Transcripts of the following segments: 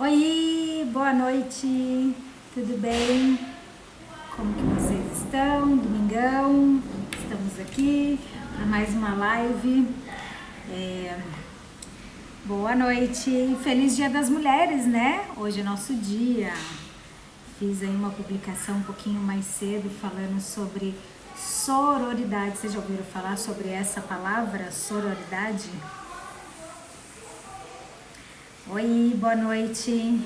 Oi, boa noite, tudo bem? Como que vocês estão? Domingão, estamos aqui para mais uma live. Boa noite, feliz Dia das Mulheres, né? Hoje é nosso dia. Fiz aí uma publicação um pouquinho mais cedo falando sobre sororidade. Vocês já ouviram falar sobre essa palavra, sororidade? Oi, boa noite.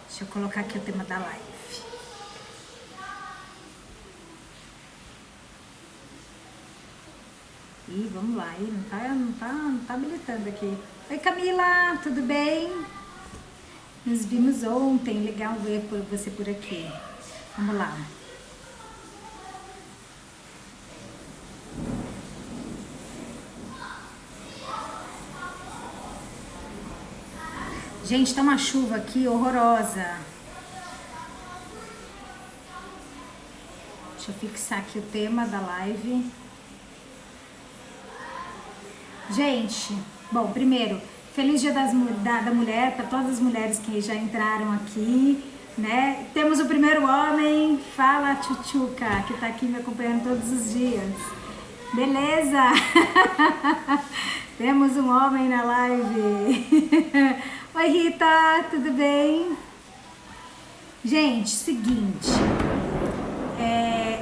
Deixa eu colocar aqui o tema da live. Ih, vamos lá, não tá habilitando aqui. Oi, Camila, tudo bem? Nos vimos ontem, legal ver você por aqui. Vamos lá. Gente, tá uma chuva aqui horrorosa. Deixa eu fixar aqui o tema da live. Gente, bom, primeiro, feliz Dia da Mulher para todas as mulheres que já entraram aqui, né? Temos o primeiro homem, fala Tchutchuca, que tá aqui me acompanhando todos os dias. Beleza? Temos um homem na live. Oi, Rita, tudo bem? Gente, seguinte,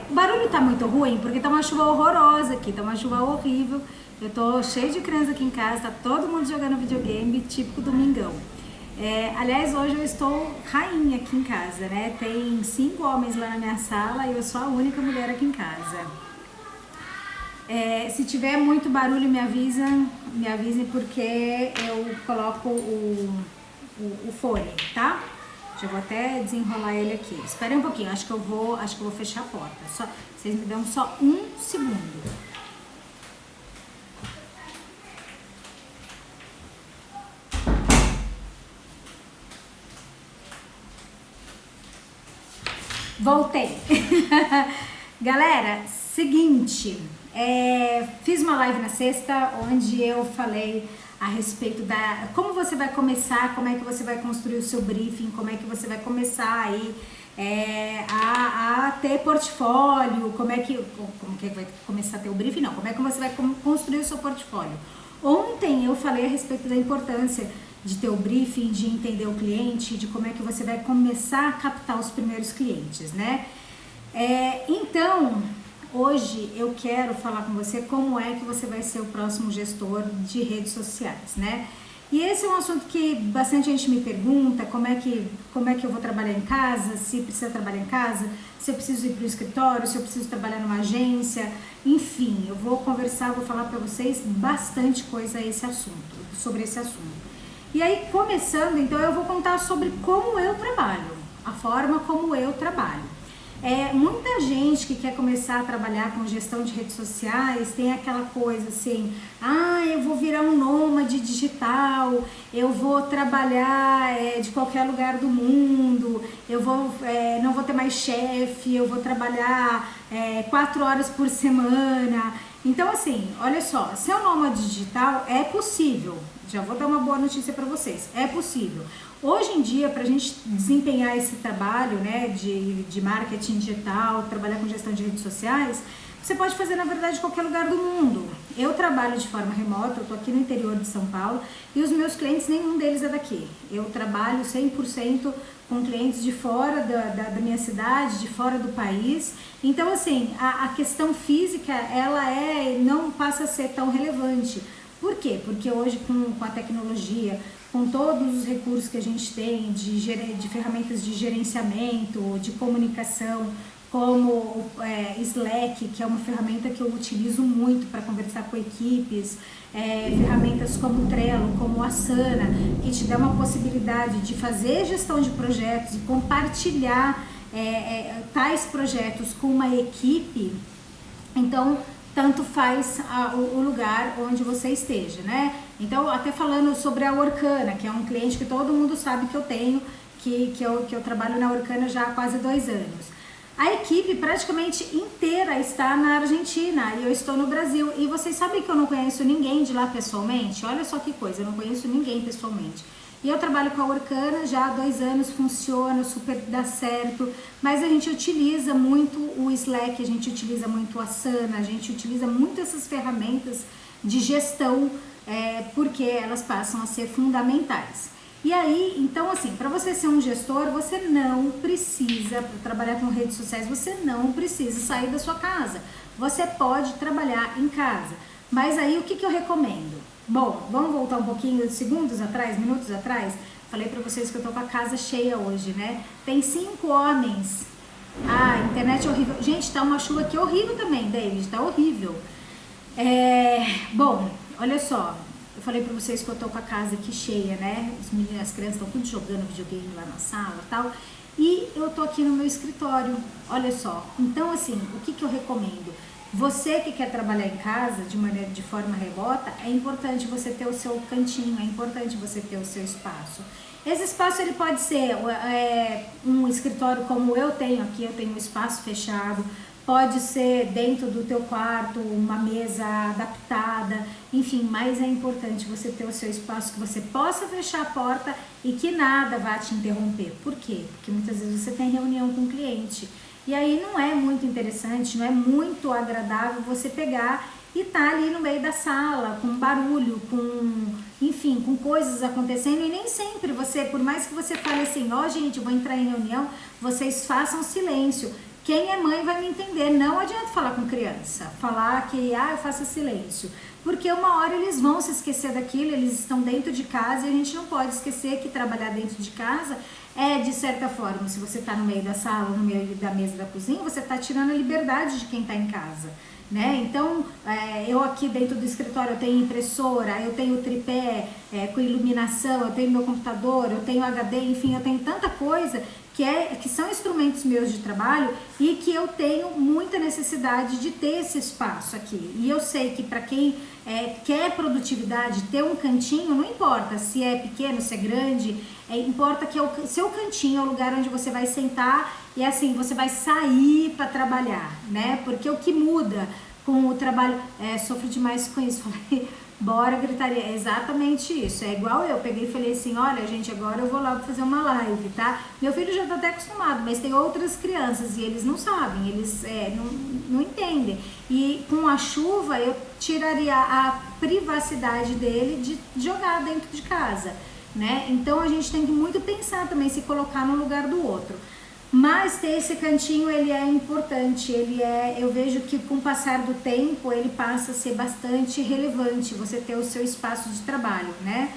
o barulho tá muito ruim porque tá uma chuva horrorosa aqui, tá uma chuva horrível. Eu tô cheio de criança aqui em casa, tá todo mundo jogando videogame, típico domingão. Aliás, hoje eu estou rainha aqui em casa, né? Tem 5 homens lá na minha sala e eu sou a única mulher aqui em casa. Se tiver muito barulho, me avisem porque eu coloco o fone, tá? Já vou até desenrolar ele aqui. Espere um pouquinho, acho que eu vou fechar a porta. Vocês me dão só um segundo. Voltei. Galera, seguinte, fiz uma live na sexta onde eu falei a respeito da como você vai começar, como é que você vai construir o seu briefing, como é que você vai começar aí a ter portfólio, como é que vai começar a ter o briefing, não, como é que você vai construir o seu portfólio. Ontem eu falei a respeito da importância de ter o briefing, de entender o cliente, de como é que você vai começar a captar os primeiros clientes, né? Então, hoje eu quero falar com você como é que você vai ser o próximo gestor de redes sociais, né? E esse é um assunto que bastante gente me pergunta, como é que eu vou trabalhar em casa, se precisa trabalhar em casa, se eu preciso ir para o escritório, se eu preciso trabalhar numa agência, enfim, eu vou conversar, vou falar para vocês bastante coisa sobre esse assunto. E aí, começando, então, eu vou contar sobre como eu trabalho, a forma como eu trabalho. Muita gente que quer começar a trabalhar com gestão de redes sociais tem aquela coisa assim, eu vou virar um nômade digital, eu vou trabalhar de qualquer lugar do mundo, eu não vou ter mais chefe, eu vou trabalhar 4 horas por semana. Então, assim, olha só, ser um nômade digital é possível. Já vou dar uma boa notícia para vocês, é possível. Hoje em dia, para a gente desempenhar esse trabalho, né, de marketing digital, trabalhar com gestão de redes sociais, você pode fazer, na verdade, em qualquer lugar do mundo. Eu trabalho de forma remota, eu estou aqui no interior de São Paulo e os meus clientes, nenhum deles é daqui. Eu trabalho 100% com clientes de fora da minha cidade, de fora do país. Então, assim, a questão física, ela não passa a ser tão relevante. Por quê? Porque hoje com a tecnologia, com todos os recursos que a gente tem de ferramentas de gerenciamento, de comunicação, como o Slack, que é uma ferramenta que eu utilizo muito para conversar com equipes, ferramentas como o Trello, como o Asana, que te dá uma possibilidade de fazer gestão de projetos e compartilhar tais projetos com uma equipe. Então, tanto faz o lugar onde você esteja, né? Então, até falando sobre a Orkana, que é um cliente que todo mundo sabe que eu tenho, que eu trabalho na Orkana já há quase 2 anos. A equipe praticamente inteira está na Argentina e eu estou no Brasil. E vocês sabem que eu não conheço ninguém de lá pessoalmente? Olha só que coisa, eu não conheço ninguém pessoalmente. E eu trabalho com a Workana já há 2 anos, funciona, super dá certo, mas a gente utiliza muito o Slack, a gente utiliza muito o Asana, a gente utiliza muito essas ferramentas de gestão, porque elas passam a ser fundamentais. E aí, então assim, para você ser um gestor, você não precisa, para trabalhar com redes sociais, você não precisa sair da sua casa. Você pode trabalhar em casa. Mas aí, o que eu recomendo? Bom, vamos voltar um pouquinho, minutos atrás. Falei pra vocês que eu tô com a casa cheia hoje, né? Tem 5 homens. Ah, a internet é horrível. Gente, tá uma chuva aqui horrível também, David, tá horrível. Bom, olha só. Eu falei pra vocês que eu tô com a casa aqui cheia, né? As crianças estão tudo jogando videogame lá na sala e tal. E eu tô aqui no meu escritório, olha só. Então, assim, o que eu recomendo? Você que quer trabalhar em casa de forma remota, é importante você ter o seu cantinho, é importante você ter o seu espaço. Esse espaço ele pode ser um escritório como eu tenho aqui, eu tenho um espaço fechado, pode ser dentro do teu quarto, uma mesa adaptada, enfim, mas é importante você ter o seu espaço que você possa fechar a porta e que nada vá te interromper. Por quê? Porque muitas vezes você tem reunião com o cliente. E aí não é muito interessante, não é muito agradável você pegar e tá ali no meio da sala, com barulho, enfim, com coisas acontecendo, e nem sempre você, por mais que você fale assim, gente, eu vou entrar em reunião, vocês façam silêncio. Quem é mãe vai me entender, não adianta falar com criança, falar que, eu faço silêncio, porque uma hora eles vão se esquecer daquilo, eles estão dentro de casa e a gente não pode esquecer que trabalhar dentro de casa de certa forma, se você está no meio da sala, no meio da mesa da cozinha, você está tirando a liberdade de quem está em casa, né? Então, eu aqui dentro do escritório, eu tenho impressora, eu tenho tripé com iluminação, eu tenho meu computador, eu tenho HD, enfim, eu tenho tanta coisa que são instrumentos meus de trabalho e que eu tenho muita necessidade de ter esse espaço aqui. E eu sei que para quem quer produtividade, ter um cantinho, não importa se é pequeno, se é grande, importa que o seu cantinho é o lugar onde você vai sentar e assim, você vai sair para trabalhar, né? Porque o que muda com o trabalho, sofro demais com isso, falei, bora gritaria, é exatamente isso, é igual eu peguei e falei assim, olha gente, agora eu vou lá fazer uma live, tá? Meu filho já tá até acostumado, mas tem outras crianças e eles não sabem, eles não entendem, e com a chuva eu tiraria a privacidade dele de jogar dentro de casa, né? Então a gente tem que muito pensar também, se colocar no lugar do outro. Mas ter esse cantinho, ele é importante, eu vejo que com o passar do tempo, ele passa a ser bastante relevante, você ter o seu espaço de trabalho, né?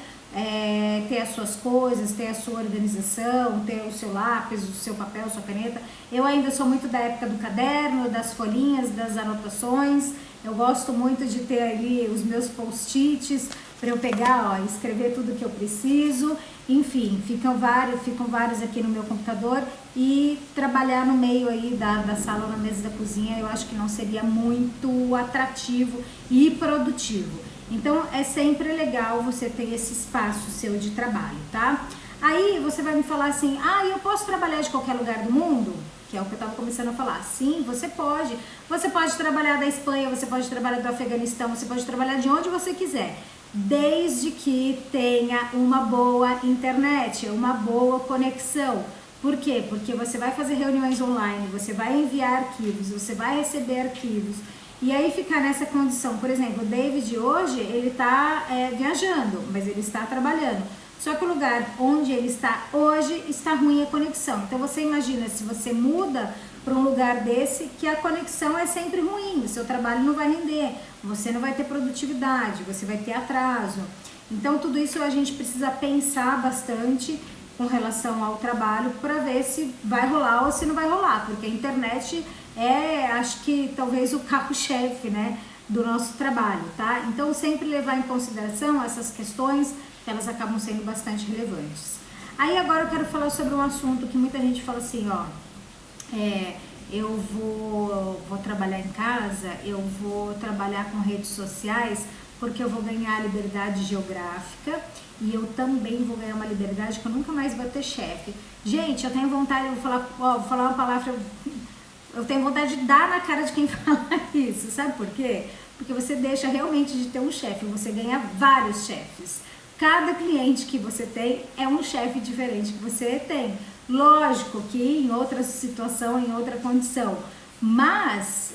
Ter as suas coisas, ter a sua organização, ter o seu lápis, o seu papel, a sua caneta. Eu ainda sou muito da época do caderno, das folhinhas, das anotações, eu gosto muito de ter ali os meus post-its, para eu pegar, escrever tudo que eu preciso, enfim, ficam vários aqui no meu computador e trabalhar no meio aí da sala, na mesa da cozinha, eu acho que não seria muito atrativo e produtivo. Então, é sempre legal você ter esse espaço seu de trabalho, tá? Aí, você vai me falar assim, eu posso trabalhar de qualquer lugar do mundo? Que é o que eu estava começando a falar. Sim, você pode. Você pode trabalhar da Espanha, você pode trabalhar do Afeganistão, você pode trabalhar de onde você quiser. Desde que tenha uma boa internet, uma boa conexão. Por quê? Porque você vai fazer reuniões online, você vai enviar arquivos, você vai receber arquivos. E aí ficar nessa condição, por exemplo, o David hoje, ele está viajando, mas ele está trabalhando. Só que o lugar onde ele está hoje está ruim a conexão. Então você imagina, se você muda para um lugar desse, que a conexão é sempre ruim, o seu trabalho não vai render, você não vai ter produtividade, você vai ter atraso. Então tudo isso a gente precisa pensar bastante com relação ao trabalho para ver se vai rolar ou se não vai rolar, porque a internet acho que talvez o carro-chefe, né, do nosso trabalho, tá? Então sempre levar em consideração essas questões, que elas acabam sendo bastante relevantes. Aí agora eu quero falar sobre um assunto que muita gente fala assim, eu vou trabalhar em casa, eu vou trabalhar com redes sociais porque eu vou ganhar liberdade geográfica e eu também vou ganhar uma liberdade que eu nunca mais vou ter chefe. Gente, eu tenho vontade, vou falar uma palavra, eu tenho vontade de dar na cara de quem fala isso, sabe por quê? Porque você deixa realmente de ter um chefe, você ganha vários chefes. cada cliente que você tem é um chefe diferente que você tem. Lógico que em outra situação, em outra condição, mas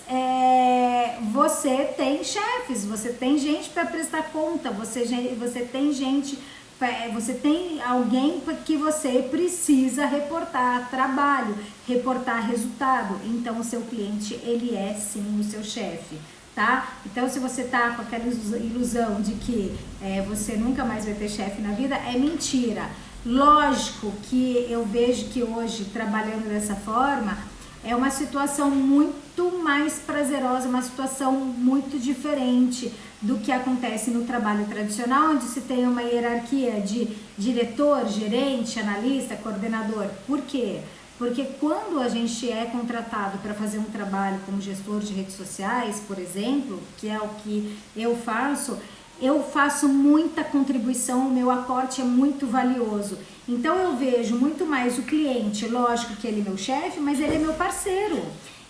você tem chefes, você tem gente para prestar conta, você tem gente, você tem alguém que você precisa reportar trabalho, reportar resultado. Então o seu cliente, ele é sim o seu chefe, tá? Então se você tá com aquela ilusão de que você nunca mais vai ter chefe na vida, é mentira. Lógico que eu vejo que hoje, trabalhando dessa forma, é uma situação muito mais prazerosa, uma situação muito diferente do que acontece no trabalho tradicional, onde se tem uma hierarquia de diretor, gerente, analista, coordenador. Por quê? Porque quando a gente é contratado para fazer um trabalho como gestor de redes sociais, por exemplo, que é o que eu faço muita contribuição, o meu aporte é muito valioso. Então eu vejo muito mais o cliente, lógico que ele é meu chefe, mas ele é meu parceiro.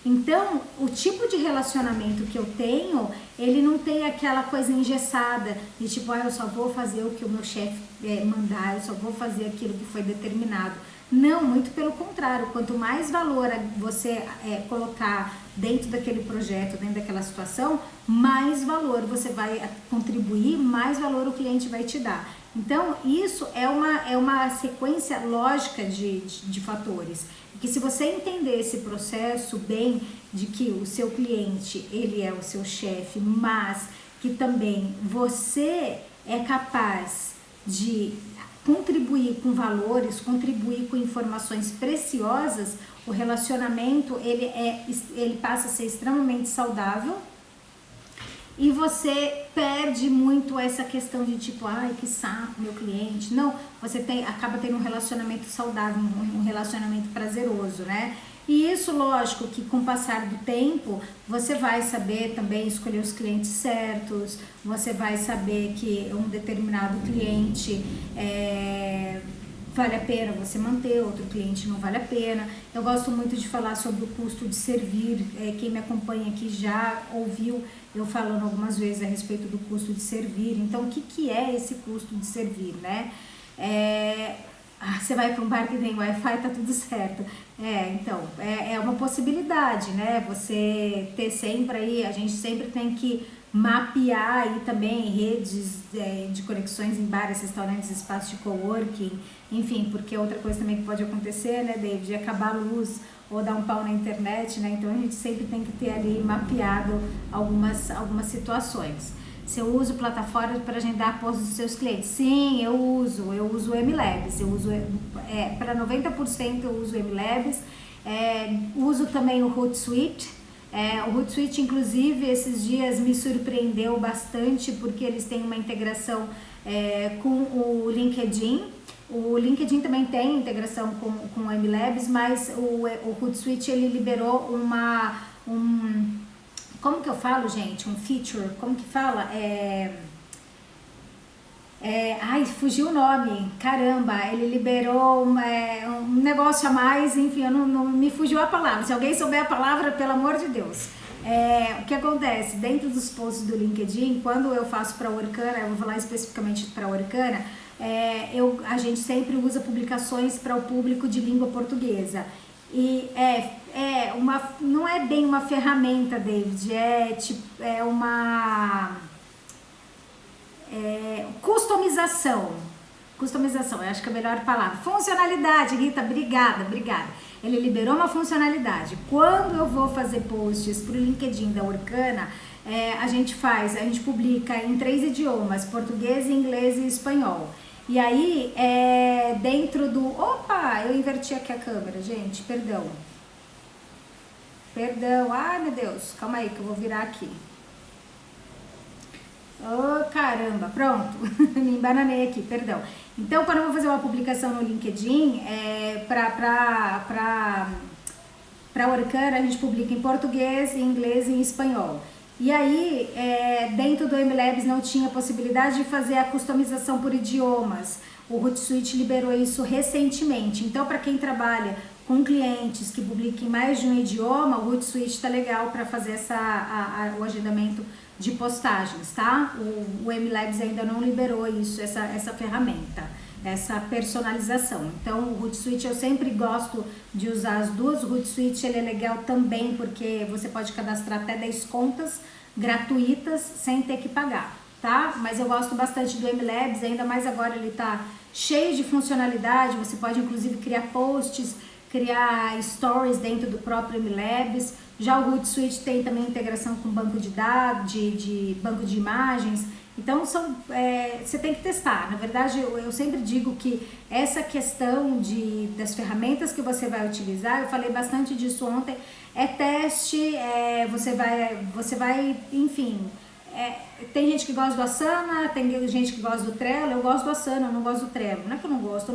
Então o tipo de relacionamento que eu tenho, ele não tem aquela coisa engessada de tipo, eu só vou fazer o que o meu chefe mandar, eu só vou fazer aquilo que foi determinado. Não, muito pelo contrário, quanto mais valor você colocar dentro daquele projeto, dentro daquela situação, mais valor você vai contribuir, mais valor o cliente vai te dar. Então, isso é uma sequência lógica de fatores. Que se você entender esse processo bem, de que o seu cliente, ele é o seu chefe, mas que também você é capaz de contribuir com valores, contribuir com informações preciosas, o relacionamento ele passa a ser extremamente saudável e você perde muito essa questão de tipo, ai que saco meu cliente. Não, você acaba tendo um relacionamento saudável, um relacionamento prazeroso, né? E isso, lógico, que com o passar do tempo, você vai saber também escolher os clientes certos, você vai saber que um determinado cliente vale a pena você manter, outro cliente não vale a pena. Eu gosto muito de falar sobre o custo de servir, quem me acompanha aqui já ouviu eu falando algumas vezes a respeito do custo de servir. Então, o que é esse custo de servir, né? Você vai para um bar que tem Wi-Fi, tá tudo certo. Então, é uma possibilidade, né? Você ter sempre aí, a gente sempre tem que mapear aí também redes de conexões em bares, restaurantes, espaços de coworking, enfim, porque outra coisa também que pode acontecer, né, David, é acabar a luz ou dar um pau na internet, né? Então a gente sempre tem que ter ali mapeado algumas situações. Você usa plataformas para agendar posts dos seus clientes? Sim, eu uso o MLabs, para 90% eu uso o MLabs, uso também o Hootsuite. O Hootsuite, inclusive, esses dias me surpreendeu bastante porque eles têm uma integração com o LinkedIn. O LinkedIn também tem integração com o MLabs, mas o Hootsuite ele liberou como que eu falo, gente? Um feature, como que fala? Fugiu o nome, caramba, ele liberou um negócio a mais, enfim, não me fugiu a palavra. Se alguém souber a palavra, pelo amor de Deus. O que acontece? Dentro dos posts do LinkedIn, quando eu faço para a Orkana, eu vou falar especificamente para a Orkana, a gente sempre usa publicações para o público de língua portuguesa. E não é bem uma ferramenta, David, é uma customização, eu acho que é a melhor palavra. Funcionalidade, Rita, obrigada. Ele liberou uma funcionalidade. Quando eu vou fazer posts para o LinkedIn da Orkana, a gente publica em 3 idiomas, português, inglês e espanhol. E aí, dentro do... Opa, eu inverti aqui a câmera, gente, perdão. Ai meu Deus, calma aí que eu vou virar aqui. Oh, caramba, pronto, me embananei aqui, perdão. Então, quando eu vou fazer uma publicação no LinkedIn, para Orkana, a gente publica em português, em inglês e em espanhol. E aí, dentro do MLabs não tinha possibilidade de fazer a customização por idiomas. O Hootsuite liberou isso recentemente. Então, para quem trabalha com clientes que publiquem mais de um idioma, o Hootsuite está legal para fazer o agendamento de postagens, tá? O MLabs ainda não liberou isso, essa ferramenta, essa personalização. Então o Hootsuite eu sempre gosto de usar as duas. O Hootsuite ele é legal também porque você pode cadastrar até 10 contas gratuitas sem ter que pagar, tá? Mas eu gosto bastante do MLabs, ainda mais agora ele tá cheio de funcionalidade, você pode inclusive criar posts, criar stories dentro do próprio MLabs. Já o Hootsuite tem também integração com banco de dados, de banco de imagens. Então você tem que testar. Na verdade, eu sempre digo que essa questão das ferramentas que você vai utilizar, eu falei bastante disso ontem, é teste, você vai, enfim. Tem gente que gosta do Asana, tem gente que gosta do Trello. Eu gosto do Asana, eu não gosto do Trello. Não é que eu não gosto,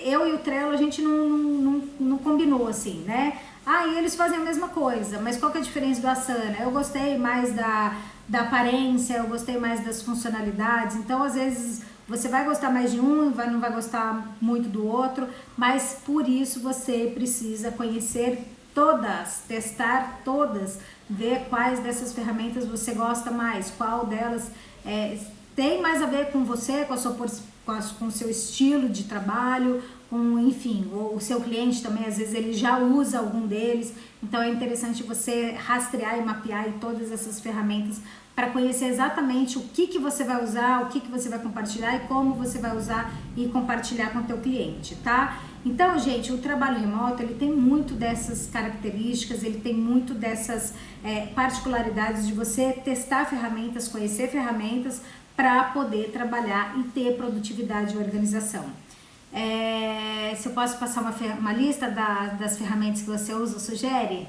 eu e o Trello a gente não combinou assim, né? E eles fazem a mesma coisa, mas qual que é a diferença do Asana? Eu gostei mais da aparência, eu gostei mais das funcionalidades. Então, às vezes, você vai gostar mais de um, não vai gostar muito do outro, mas por isso você precisa conhecer todas, testar todas, ver quais dessas ferramentas você gosta mais, qual delas tem mais a ver com você, com o seu estilo de trabalho, enfim, o seu cliente também, às vezes ele já usa algum deles, então é interessante você rastrear e mapear todas essas ferramentas para conhecer exatamente o que você vai usar, o que você vai compartilhar e como você vai usar e compartilhar com o teu cliente, tá? Então, gente, o trabalho remoto, ele tem muito dessas características, ele tem muito dessas particularidades de você testar ferramentas, conhecer ferramentas para poder trabalhar e ter produtividade e organização. Se eu posso passar uma lista das ferramentas que você usa, sugere?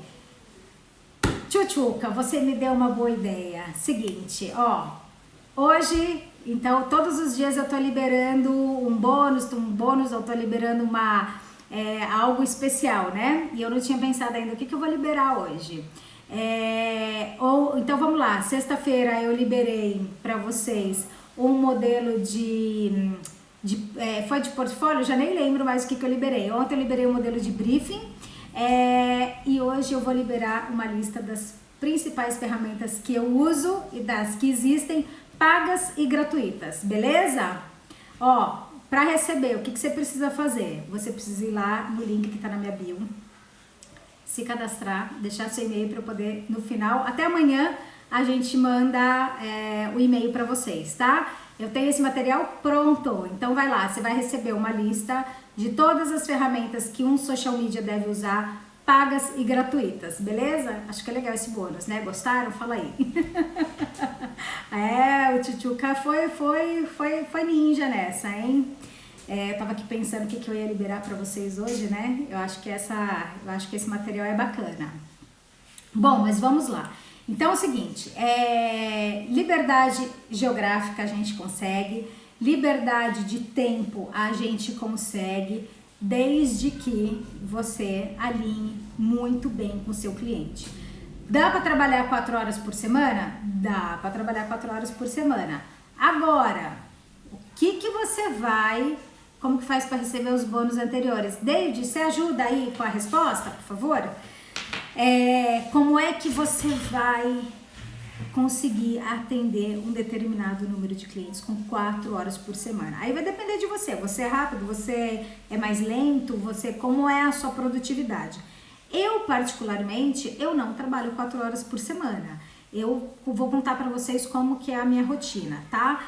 Tchutchuca, você me deu uma boa ideia. Seguinte, hoje, então, todos os dias eu tô liberando um bônus, eu tô liberando algo especial, né? E eu não tinha pensado ainda o que eu vou liberar hoje. Então vamos lá, sexta-feira eu liberei para vocês um modelo foi de portfólio, já nem lembro mais o que eu liberei. Ontem eu liberei um modelo de briefing e hoje eu vou liberar uma lista das principais ferramentas que eu uso e das que existem, pagas e gratuitas, beleza? Para receber, o que você precisa fazer? Você precisa ir lá no link que tá na minha bio, se cadastrar, deixar seu e-mail para eu poder, no final, até amanhã, a gente manda o e-mail para vocês, tá? Eu tenho esse material pronto, então vai lá, você vai receber uma lista de todas as ferramentas que um social media deve usar, pagas e gratuitas, beleza? Acho que é legal esse bônus, né? Gostaram? Fala aí. O Tchutchuca foi ninja nessa, hein? Eu tava aqui pensando o que eu ia liberar para vocês hoje, né? Eu acho que esse material é bacana. Bom, mas vamos lá. Então é o seguinte, liberdade geográfica a gente consegue, liberdade de tempo a gente consegue, desde que você alinhe muito bem com o seu cliente. Dá para trabalhar 4 horas por semana? Dá para trabalhar 4 horas por semana. Agora, o que você como que faz para receber os bônus anteriores? David, você ajuda aí com a resposta, por favor? Como é que você vai conseguir atender um determinado número de clientes com 4 horas por semana? Aí vai depender de você. Você é rápido, você é mais lento, como é a sua produtividade? Eu, particularmente, eu não trabalho 4 horas por semana. Eu vou contar para vocês como que é a minha rotina, tá?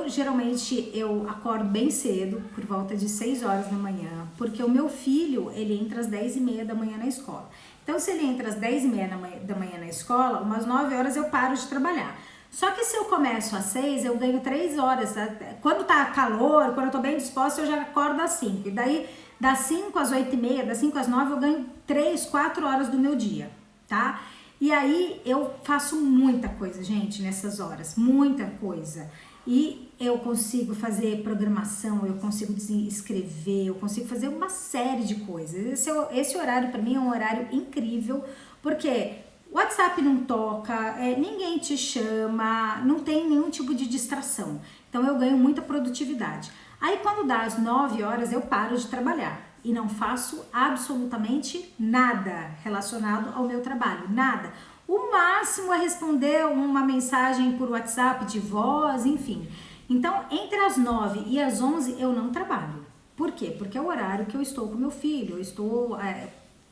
Geralmente acordo bem cedo, por volta de 6 horas da manhã, porque o meu filho, ele entra às 10h30 da manhã na escola. Então, se ele entra às 10h30 da manhã na escola, umas 9 horas eu paro de trabalhar. Só que se eu começo às 6, eu ganho 3 horas. Quando tá calor, quando eu tô bem disposta, eu já acordo às 5. E daí, das 5 às 8h30, das 5 às 9, eu ganho 3, 4 horas do meu dia, tá? E aí, eu faço muita coisa, gente, nessas horas. Muita coisa. E eu consigo fazer programação, eu consigo escrever, eu consigo fazer uma série de coisas. Esse horário para mim é um horário incrível, porque o WhatsApp não toca, ninguém te chama, não tem nenhum tipo de distração. Então eu ganho muita produtividade. Aí quando dá as 9 horas eu paro de trabalhar e não faço absolutamente nada relacionado ao meu trabalho, nada. O máximo é responder uma mensagem por WhatsApp de voz, enfim. Então, entre as 9 e as 11 eu não trabalho. Por quê? Porque é o horário que eu estou com meu filho, eu estou,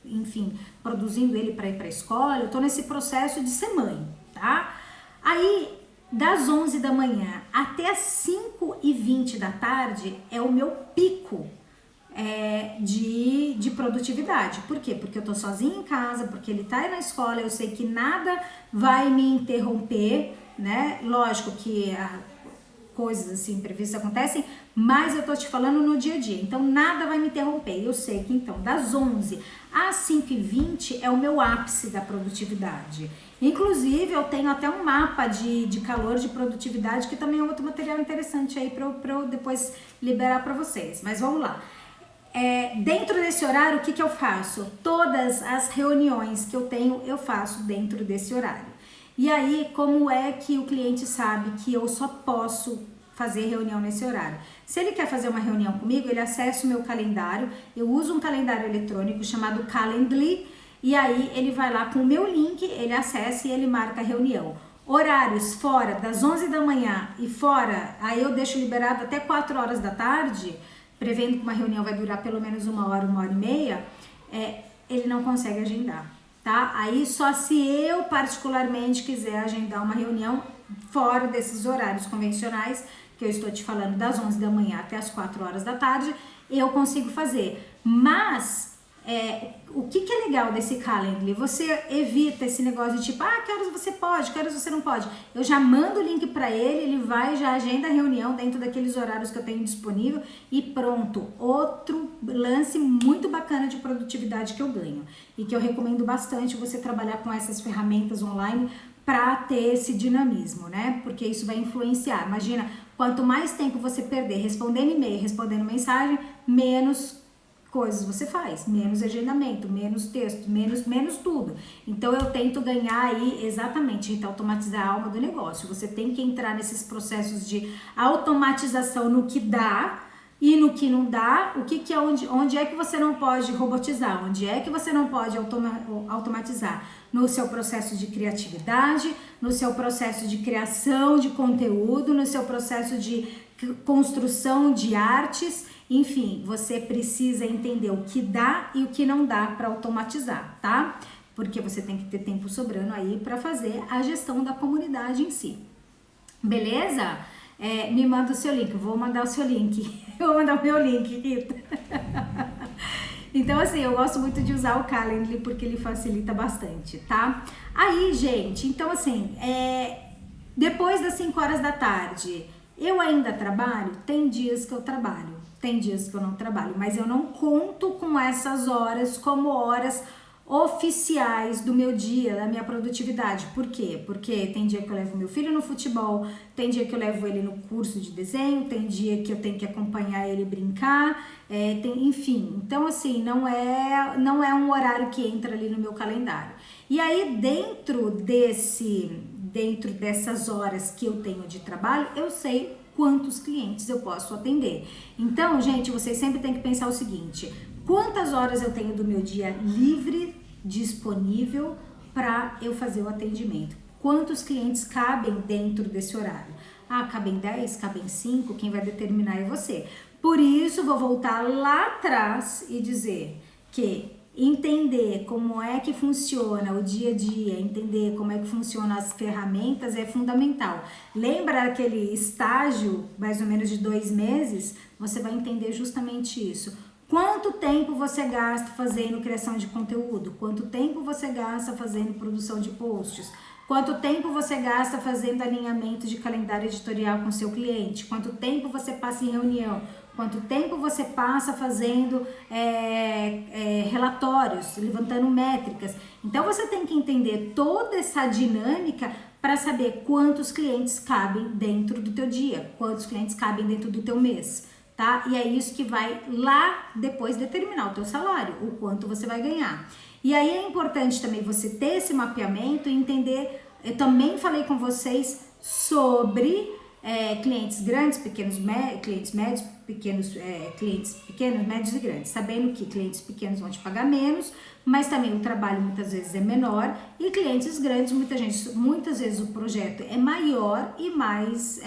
enfim, produzindo ele para ir para a escola, eu estou nesse processo de ser mãe, tá? Aí, das 11 da manhã até as 5h20 da tarde é o meu pico de produtividade. Por quê? Porque eu tô sozinha em casa, porque ele tá aí na escola, eu sei que nada vai me interromper, né? Lógico que coisas assim imprevistas acontecem, mas eu tô te falando no dia a dia, então nada vai me interromper. Eu sei que então das 11 às 5h20 é o meu ápice da produtividade. Inclusive eu tenho até um mapa de calor de produtividade, que também é outro material interessante aí para eu depois liberar para vocês. Mas vamos lá. Dentro desse horário, o que eu faço? Todas as reuniões que eu tenho, eu faço dentro desse horário. E aí, como é que o cliente sabe que eu só posso fazer reunião nesse horário? Se ele quer fazer uma reunião comigo, ele acessa o meu calendário. Eu uso um calendário eletrônico chamado Calendly, e aí ele vai lá com o meu link, ele acessa e ele marca a reunião. Horários fora das 11 da manhã e fora, aí eu deixo liberado até 4 horas da tarde, prevendo que uma reunião vai durar pelo menos 1 hora, 1h30, ele não consegue agendar, tá? Aí só se eu particularmente quiser agendar uma reunião fora desses horários convencionais, que eu estou te falando das 11 da manhã até as 4 horas da tarde, eu consigo fazer. Mas o que é legal desse Calendly? Você evita esse negócio de tipo, que horas você pode, que horas você não pode. Eu já mando o link para ele vai, já agenda a reunião dentro daqueles horários que eu tenho disponível e pronto. Outro lance muito bacana de produtividade que eu ganho e que eu recomendo bastante você trabalhar com essas ferramentas online para ter esse dinamismo, né? Porque isso vai influenciar. Imagina, quanto mais tempo você perder respondendo e-mail, respondendo mensagem, menos coisas você faz, menos agendamento, menos texto, menos tudo. Então eu tento ganhar aí exatamente, então automatizar a alma do negócio. Você tem que entrar nesses processos de automatização no que dá e no que não dá, onde é que você não pode robotizar, onde é que você não pode automatizar no seu processo de criatividade, no seu processo de criação de conteúdo, no seu processo de construção de artes. Enfim, você precisa entender o que dá e o que não dá para automatizar, tá? Porque você tem que ter tempo sobrando aí para fazer a gestão da comunidade em si. Beleza? Me manda o seu link, eu vou mandar o seu link. Eu vou mandar o meu link, Rita. Então, assim, eu gosto muito de usar o Calendly porque ele facilita bastante, tá? Aí, gente, então assim, depois das 5 horas da tarde, eu ainda trabalho? Tem dias que eu trabalho. Tem dias que eu não trabalho, mas eu não conto com essas horas como horas oficiais do meu dia, da minha produtividade. Por quê? Porque tem dia que eu levo meu filho no futebol, tem dia que eu levo ele no curso de desenho, tem dia que eu tenho que acompanhar ele brincar, enfim. Então, assim, não é um horário que entra ali no meu calendário. E aí, dentro dessas horas que eu tenho de trabalho, eu sei quantos clientes eu posso atender. Então, gente, vocês sempre têm que pensar o seguinte: quantas horas eu tenho do meu dia livre, disponível para eu fazer o atendimento? Quantos clientes cabem dentro desse horário? Cabem 10, cabem 5, quem vai determinar é você. Por isso, vou voltar lá atrás e dizer que entender como é que funciona o dia a dia, entender como é que funcionam as ferramentas é fundamental. Lembra aquele estágio, mais ou menos de 2 meses? Você vai entender justamente isso. Quanto tempo você gasta fazendo criação de conteúdo? Quanto tempo você gasta fazendo produção de posts? Quanto tempo você gasta fazendo alinhamento de calendário editorial com seu cliente? Quanto tempo você passa em reunião? Quanto tempo você passa fazendo relatórios, levantando métricas? Então você tem que entender toda essa dinâmica para saber quantos clientes cabem dentro do teu dia, quantos clientes cabem dentro do teu mês, tá? E é isso que vai lá depois determinar o teu salário, o quanto você vai ganhar. E aí é importante também você ter esse mapeamento e entender, eu também falei com vocês sobre clientes grandes, clientes médios, clientes pequenos, médios e grandes, sabendo que clientes pequenos vão te pagar menos, mas também o trabalho muitas vezes é menor, e clientes grandes, muitas vezes o projeto é maior e mais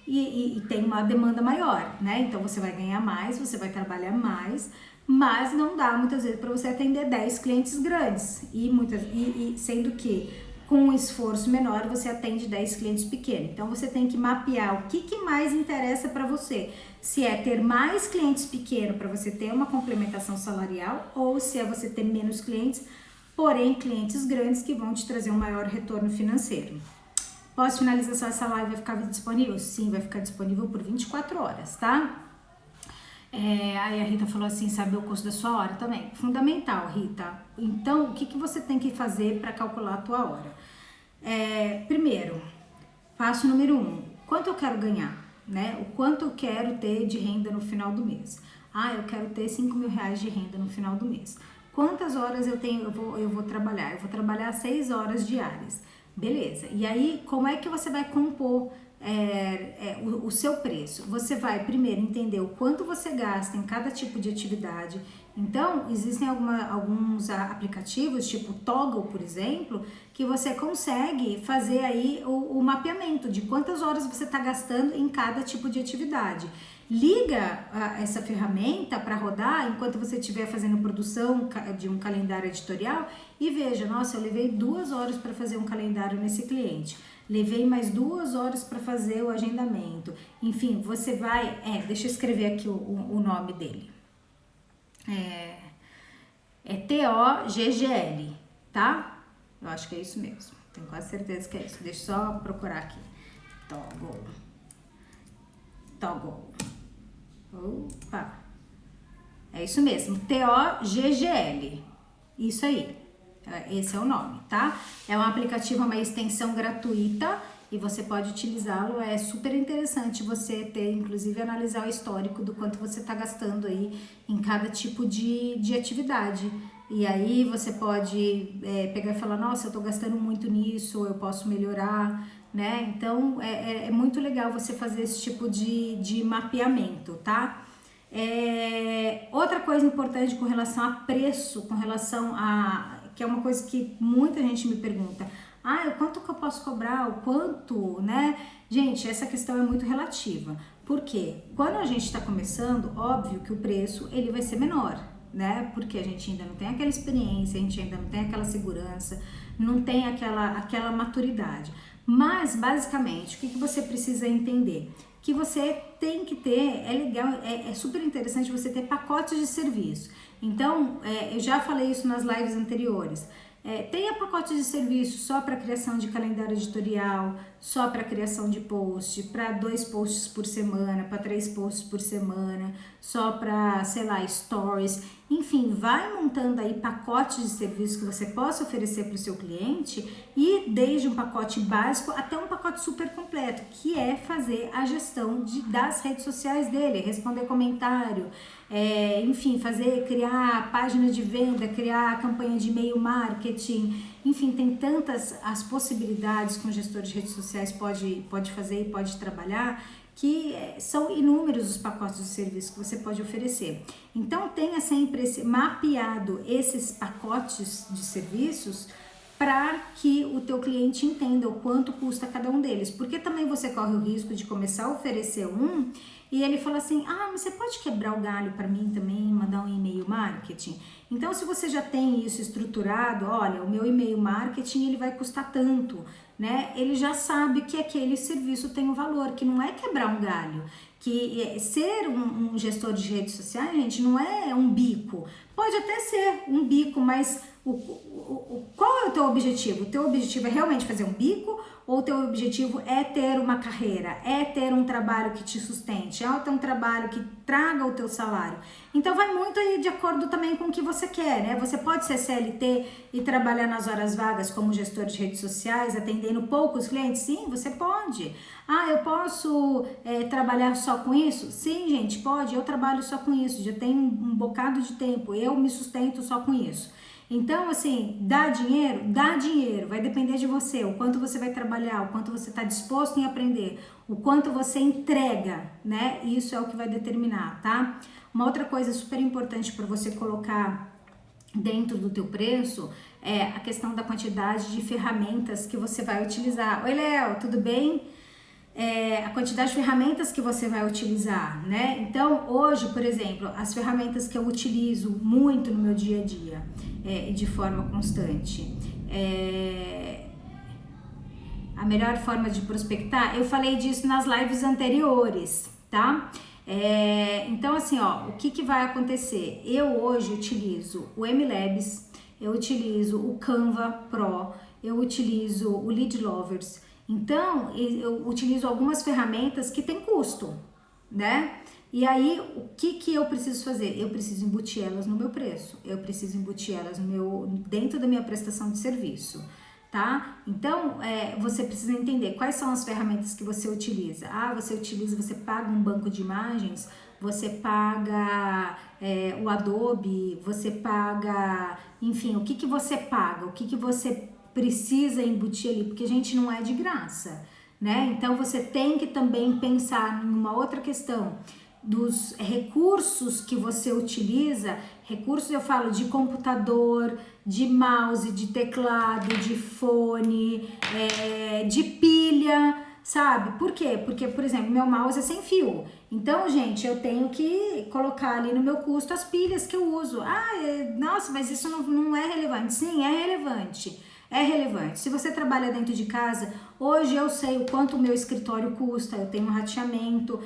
e tem uma demanda maior, né? Então você vai ganhar mais, você vai trabalhar mais, mas não dá muitas vezes para você atender 10 clientes grandes, e sendo que com um esforço menor você atende 10 clientes pequenos. Então você tem que mapear o que mais interessa para você. Se é ter mais clientes pequenos para você ter uma complementação salarial, ou se é você ter menos clientes, porém clientes grandes que vão te trazer um maior retorno financeiro. Pós-finalização, essa live vai ficar disponível? Sim, vai ficar disponível por 24 horas, tá? Aí a Rita falou assim, saber o custo da sua hora também. Fundamental, Rita. Então, o que você tem que fazer para calcular a tua hora? Primeiro, passo número 1, quanto eu quero ganhar, né? O quanto eu quero ter de renda no final do mês. Eu quero ter 5 mil reais de renda no final do mês. Quantas horas eu vou trabalhar? Eu vou trabalhar 6 horas diárias. Beleza. E aí, como é que você vai compor o seu preço? Você vai primeiro entender o quanto você gasta em cada tipo de atividade. Então, existem alguns aplicativos, tipo Toggle, por exemplo, que você consegue fazer aí o mapeamento de quantas horas você está gastando em cada tipo de atividade. Liga essa ferramenta para rodar enquanto você estiver fazendo produção de um calendário editorial e veja, nossa, eu levei 2 horas para fazer um calendário nesse cliente. Levei mais 2 horas para fazer o agendamento. Enfim, você vai... deixa eu escrever aqui o nome dele. TOGGL, tá? Eu acho que é isso mesmo. Tenho quase certeza que é isso. Deixa eu só procurar aqui. Toggle. Opa! É isso mesmo. TOGGL. Isso aí. Esse é o nome, tá? É um aplicativo, uma extensão gratuita e você pode utilizá-lo. É super interessante você ter, inclusive, analisar o histórico do quanto você está gastando aí em cada tipo de atividade. E aí você pode pegar e falar, nossa, eu tô gastando muito nisso, eu posso melhorar, né? Então, é muito legal você fazer esse tipo de mapeamento, tá? Outra coisa importante com relação a preço, que é uma coisa que muita gente me pergunta, o quanto que eu posso cobrar, o quanto, né? Gente, essa questão é muito relativa. Por quê? Quando a gente está começando, óbvio que o preço ele vai ser menor, né? Porque a gente ainda não tem aquela experiência, a gente ainda não tem aquela segurança, não tem aquela maturidade. Mas, basicamente, o que você precisa entender? Que você tem que ter, é super interessante você ter pacotes de serviço. Então, eu já falei isso nas lives anteriores. Tenha pacotes de serviço só para criação de calendário editorial, só para criação de post, para 2 posts por semana, para 3 posts por semana, só para, sei lá, stories. Enfim, vai montando aí pacotes de serviço que você possa oferecer para o seu cliente, e desde um pacote básico até um pacote super completo, que é fazer a gestão das redes sociais dele, responder comentário, enfim, criar página de venda, criar campanha de e-mail marketing, enfim, tem tantas as possibilidades que um gestor de redes sociais pode fazer e pode trabalhar, que são inúmeros os pacotes de serviço que você pode oferecer. Então tenha sempre mapeado esses pacotes de serviços para que o teu cliente entenda o quanto custa cada um deles, porque também você corre o risco de começar a oferecer um e ele fala assim, mas você pode quebrar o galho para mim também, mandar um e-mail marketing? Então, se você já tem isso estruturado, olha, o meu e-mail marketing ele vai custar tanto, né? Ele já sabe que aquele serviço tem um valor, que não é quebrar um galho, que ser um gestor de redes sociais, gente, não é um bico. Pode até ser um bico, mas qual é o teu objetivo? O teu objetivo é realmente fazer um bico, ou o teu objetivo é ter uma carreira, é ter um trabalho que te sustente, é ter um trabalho que traga o teu salário? Então vai muito aí de acordo também com o que você quer, né? Você pode ser CLT e trabalhar nas horas vagas como gestor de redes sociais, atendendo poucos clientes? Sim, você pode. Eu posso trabalhar só com isso? Sim, gente, pode. Eu trabalho só com isso, já tenho um bocado de tempo, eu me sustento só com isso. Então, assim, dá dinheiro? Dá dinheiro, vai depender de você, o quanto você vai trabalhar, o quanto você está disposto em aprender, o quanto você entrega, né? Isso é o que vai determinar, tá? Uma outra coisa super importante para você colocar dentro do teu preço é a questão da quantidade de ferramentas que você vai utilizar. Oi, Léo, tudo bem? A quantidade de ferramentas que você vai utilizar, né? Então, hoje, por exemplo, as ferramentas que eu utilizo muito no meu dia a dia, de forma constante, a melhor forma de prospectar, eu falei disso nas lives anteriores, tá? Então, assim, ó, o que vai acontecer? Eu hoje utilizo o MLabs, eu utilizo o Canva Pro, eu utilizo o Lead Lovers. Então, eu utilizo algumas ferramentas que têm custo, né? E aí, o que eu preciso fazer? Eu preciso embutir elas no meu preço, eu preciso embutir elas dentro da minha prestação de serviço, tá? Então, você precisa entender quais são as ferramentas que você utiliza. Você paga um banco de imagens, você paga o Adobe, você paga, enfim, o que você paga, o que você precisa embutir ali, porque a gente não é de graça, né? Então você tem que também pensar numa outra questão dos recursos que você utiliza. Recursos eu falo de computador, de mouse, de teclado, de fone, de pilha, sabe? Por quê? Porque, por exemplo, meu mouse é sem fio. Então, gente, eu tenho que colocar ali no meu custo as pilhas que eu uso. Nossa, mas isso não é relevante. Sim, é relevante. É relevante. Se você trabalha dentro de casa, hoje eu sei o quanto o meu escritório custa, eu tenho um rateamento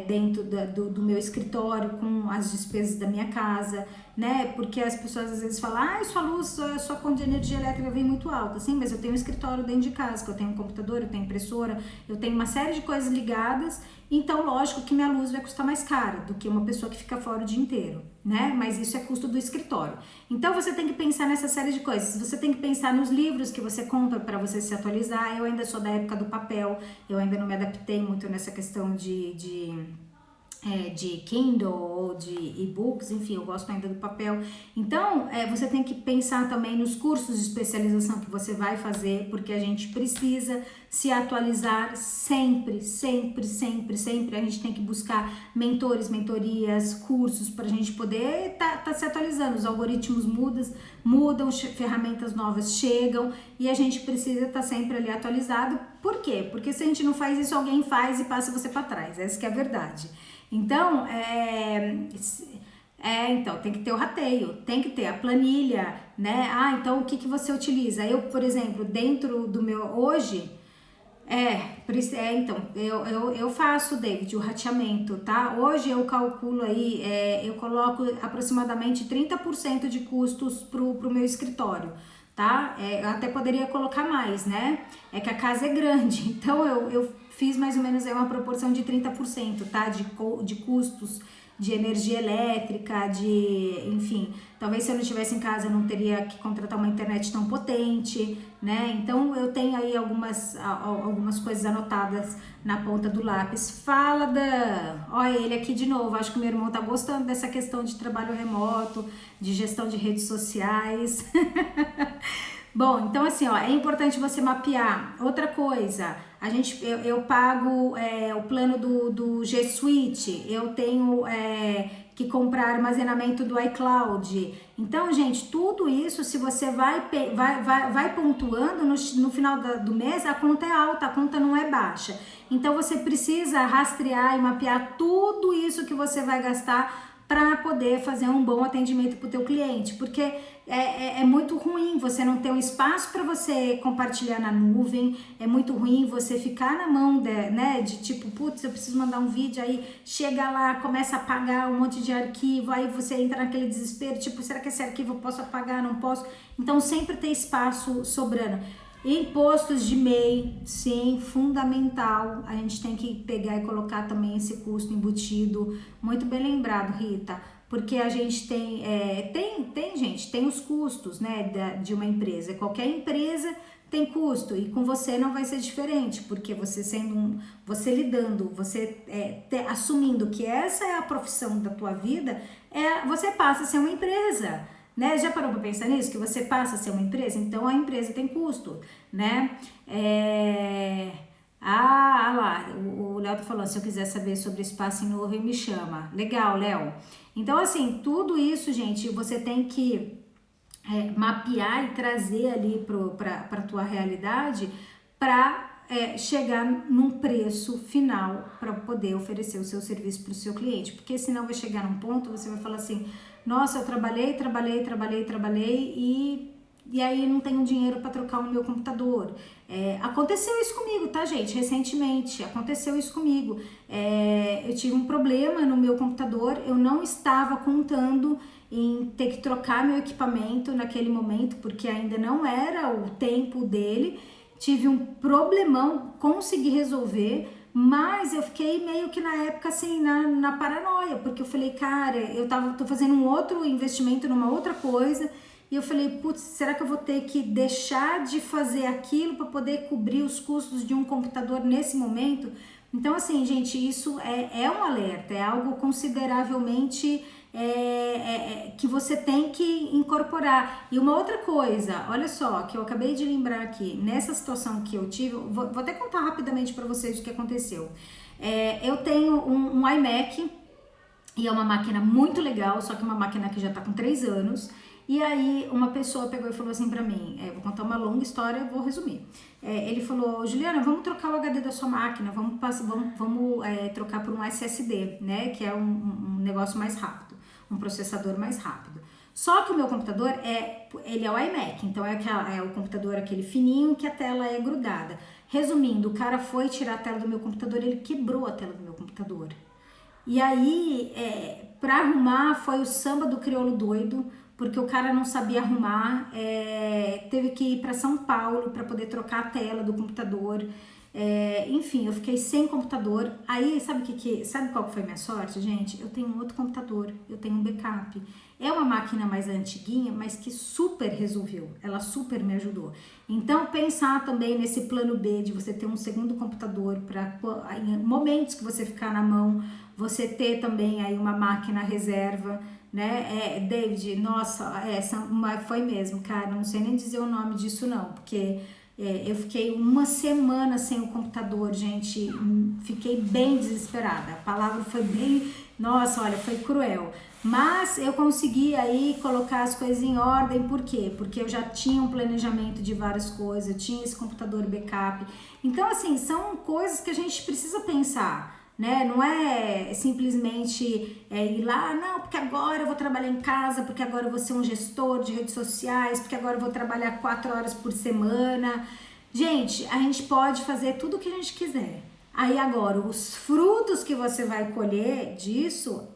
dentro do meu escritório com as despesas da minha casa, né? Porque as pessoas às vezes falam, sua luz, sua conta de energia elétrica vem muito alta. Sim, mas eu tenho um escritório dentro de casa, que eu tenho um computador, eu tenho impressora, eu tenho uma série de coisas ligadas, então lógico que minha luz vai custar mais cara do que uma pessoa que fica fora o dia inteiro, né? Mas isso é custo do escritório. Então você tem que pensar nessa série de coisas, você tem que pensar nos livros que você compra para você se atualizar. Eu ainda sou da época do papel, eu ainda não me adaptei muito nessa questão de Kindle ou de e-books, enfim, eu gosto ainda do papel. Então, você tem que pensar também nos cursos de especialização que você vai fazer, porque a gente precisa se atualizar sempre, sempre, sempre, sempre. A gente tem que buscar mentores, mentorias, cursos para a gente poder tá se atualizando. Os algoritmos mudam, ferramentas novas chegam e a gente precisa estar sempre ali atualizado. Por quê? Porque se a gente não faz isso, alguém faz e passa você para trás. Essa que é a verdade. Então, então, tem que ter o rateio, tem que ter a planilha, né? Então, o que você utiliza? Eu, por exemplo, dentro do meu, hoje, então, eu faço, David, o rateamento, tá? Hoje eu calculo aí, eu coloco aproximadamente 30% de custos pro meu escritório, tá? Eu até poderia colocar mais, né? É que a casa é grande, então eu fiz mais ou menos uma proporção de 30%, tá? De custos de energia elétrica, enfim, talvez se eu não estivesse em casa eu não teria que contratar uma internet tão potente, né? Então eu tenho aí algumas coisas anotadas na ponta do lápis. Fala, Dan! Olha ele aqui de novo, acho que meu irmão tá gostando dessa questão de trabalho remoto, de gestão de redes sociais. Bom, então assim, é importante você mapear. Outra coisa, eu pago o plano do G Suite, eu tenho que comprar armazenamento do iCloud. Então, gente, tudo isso, se você vai pontuando, no final do mês, a conta é alta, a conta não é baixa. Então, você precisa rastrear e mapear tudo isso que você vai gastar para poder fazer um bom atendimento para o teu cliente, porque é muito ruim você não ter um espaço para você compartilhar na nuvem, é muito ruim você ficar na mão de tipo, putz, eu preciso mandar um vídeo, aí chega lá, começa a apagar um monte de arquivo, aí você entra naquele desespero, tipo, será que esse arquivo eu posso apagar, não posso? Então sempre ter espaço sobrando. Impostos de MEI, sim, fundamental. A gente tem que pegar e colocar também esse custo embutido. Muito bem lembrado, Rita, porque a gente tem os custos, né, de uma empresa. Qualquer empresa tem custo e com você não vai ser diferente, porque você assumindo que essa é a profissão da tua vida, você passa a ser uma empresa. né? Já parou para pensar nisso? Que você passa a ser uma empresa? Então a empresa tem custo, né? Lá, o Léo tá falando, se eu quiser saber sobre espaço em nuvem, me chama. Legal, Léo. Então, assim, tudo isso, gente, você tem que mapear e trazer ali para a tua realidade para chegar num preço final para poder oferecer o seu serviço para o seu cliente, porque senão vai chegar num ponto, você vai falar assim, nossa, eu trabalhei e aí não tenho dinheiro para trocar o meu computador. Aconteceu isso comigo, tá, gente? Recentemente aconteceu isso comigo. Eu tive um problema no meu computador, eu não estava contando em ter que trocar meu equipamento naquele momento, porque ainda não era o tempo dele. Tive um problemão, consegui resolver, mas eu fiquei meio que na época assim, na paranoia, porque eu falei, cara, tô fazendo um outro investimento numa outra coisa, e eu falei, putz, será que eu vou ter que deixar de fazer aquilo para poder cobrir os custos de um computador nesse momento? Então, assim, gente, isso é um alerta, é algo consideravelmente que você tem que incorporar. E uma outra coisa, olha só, que eu acabei de lembrar aqui, nessa situação que eu tive, vou até contar rapidamente para vocês o que aconteceu. Eu tenho um iMac, e é uma máquina muito legal, só que uma máquina que já tá com 3 anos. E aí uma pessoa pegou e falou assim pra mim, vou contar uma longa história, vou resumir. Ele falou, Juliana, vamos trocar o HD da sua máquina, vamos trocar por um SSD, né, que é um negócio mais rápido, um processador mais rápido. Só que o meu computador ele é o iMac, então é o computador aquele fininho que a tela é grudada. Resumindo, o cara foi tirar a tela do meu computador, ele quebrou a tela do meu computador. E aí, pra arrumar, foi o samba do crioulo doido, porque o cara não sabia arrumar, teve que ir para São Paulo para poder trocar a tela do computador. Enfim, eu fiquei sem computador. Aí, sabe qual foi a minha sorte, gente? Eu tenho um outro computador, eu tenho um backup. É uma máquina mais antiguinha, mas que super resolveu, ela super me ajudou. Então, pensar também nesse plano B de você ter um segundo computador para em momentos que você ficar na mão, você ter também aí uma máquina reserva, né? David, nossa, foi mesmo, cara, não sei nem dizer o nome disso não, porque eu fiquei uma semana sem o computador, gente, fiquei bem desesperada, a palavra foi bem, nossa, olha, foi cruel, mas eu consegui aí colocar as coisas em ordem, por quê? Porque eu já tinha um planejamento de várias coisas, eu tinha esse computador backup, então assim, são coisas que a gente precisa pensar, né? Não é simplesmente ir lá, não, porque agora eu vou trabalhar em casa, porque agora eu vou ser um gestor de redes sociais, porque agora eu vou trabalhar 4 horas por semana. Gente, a gente pode fazer tudo o que a gente quiser. Aí agora, os frutos que você vai colher disso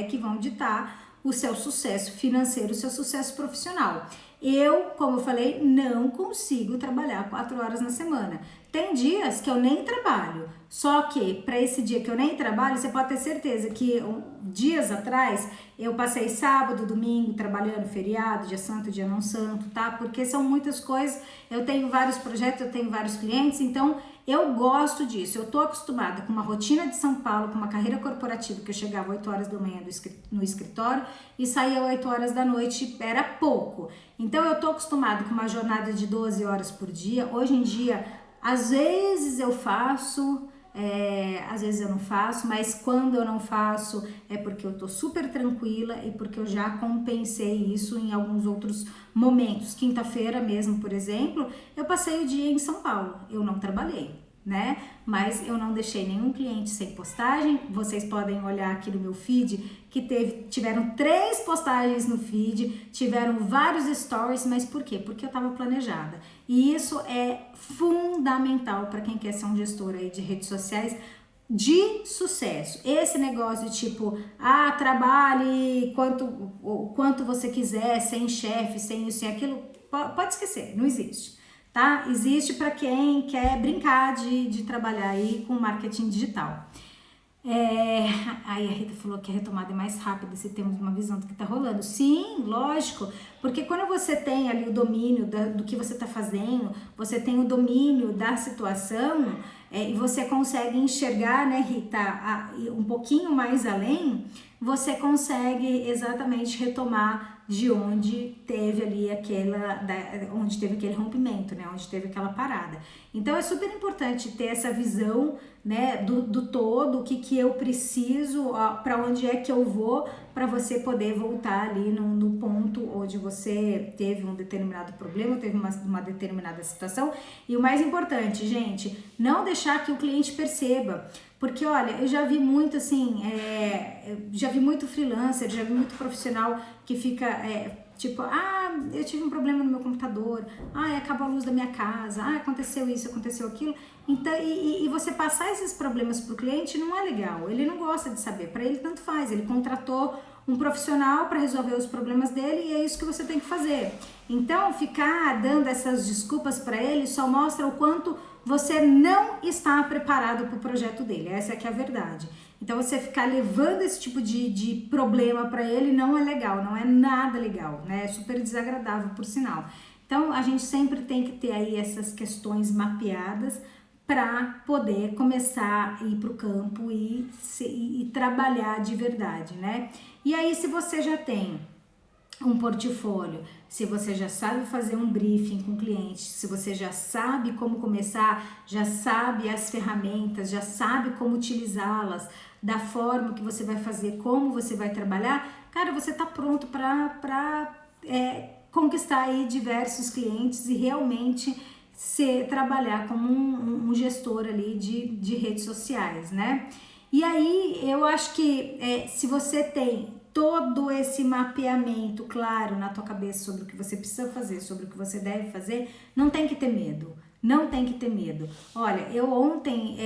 que vão ditar o seu sucesso financeiro, o seu sucesso profissional. Eu, como eu falei, não consigo trabalhar 4 horas na semana. Tem dias que eu nem trabalho, só que para esse dia que eu nem trabalho, você pode ter certeza que dias atrás eu passei sábado, domingo trabalhando, feriado, dia santo, dia não santo, tá? Porque são muitas coisas, eu tenho vários projetos, eu tenho vários clientes, então eu gosto disso, eu tô acostumada com uma rotina de São Paulo, com uma carreira corporativa que eu chegava 8 horas da manhã no escritório e saía 8 horas da noite, era pouco. Então eu tô acostumada com uma jornada de 12 horas por dia, hoje em dia, às vezes eu faço, às vezes eu não faço, mas quando eu não faço é porque eu tô super tranquila e porque eu já compensei isso em alguns outros momentos. Quinta-feira mesmo, por exemplo, eu passei o dia em São Paulo, eu não trabalhei, né? Mas eu não deixei nenhum cliente sem postagem. Vocês podem olhar aqui no meu feed que tiveram 3 postagens no feed, tiveram vários stories, mas por quê? Porque eu estava planejada. E isso é fundamental para quem quer ser um gestor aí de redes sociais de sucesso. Esse negócio de tipo, trabalhe quanto você quiser, sem chefe, sem isso e aquilo, pode esquecer, não existe. Tá? Existe para quem quer brincar de trabalhar aí com marketing digital. Aí a Rita falou que a retomada é mais rápida se temos uma visão do que está rolando. Sim, lógico, porque quando você tem ali o domínio do que você está fazendo, você tem o domínio da situação e você consegue enxergar, né, Rita, um pouquinho mais além, você consegue exatamente retomar de onde teve ali onde teve aquele rompimento, né? Onde teve aquela parada. Então é super importante ter essa visão, né, do todo, o que eu preciso, para onde é que eu vou, para você poder voltar ali no ponto onde você teve um determinado problema, teve uma determinada situação. E o mais importante, gente, não deixar que o cliente perceba. Porque, olha, eu já vi muito assim, já vi muito freelancer, já vi muito profissional que fica, tipo, eu tive um problema no meu computador, acabou a luz da minha casa, aconteceu isso, aconteceu aquilo. Então, e você passar esses problemas pro cliente não é legal, ele não gosta de saber, para ele tanto faz, ele contratou um profissional para resolver os problemas dele e é isso que você tem que fazer. Então, ficar dando essas desculpas para ele só mostra o quanto você não está preparado para o projeto dele, essa é que é a verdade. Então você ficar levando esse tipo de problema para ele não é legal, não é nada legal, né? É super desagradável, por sinal. Então a gente sempre tem que ter aí essas questões mapeadas para poder começar a ir para o campo e trabalhar de verdade, né? E aí, se você já tem um portfólio, se você já sabe fazer um briefing com o cliente, se você já sabe como começar, já sabe as ferramentas, já sabe como utilizá-las, da forma que você vai fazer, como você vai trabalhar, cara, você tá pronto para conquistar aí diversos clientes e realmente trabalhar como um gestor ali de redes sociais, né? E aí, eu acho que se você tem todo esse mapeamento claro na tua cabeça sobre o que você precisa fazer, sobre o que você deve fazer, não tem que ter medo. Não tem que ter medo. Olha, eu ontem,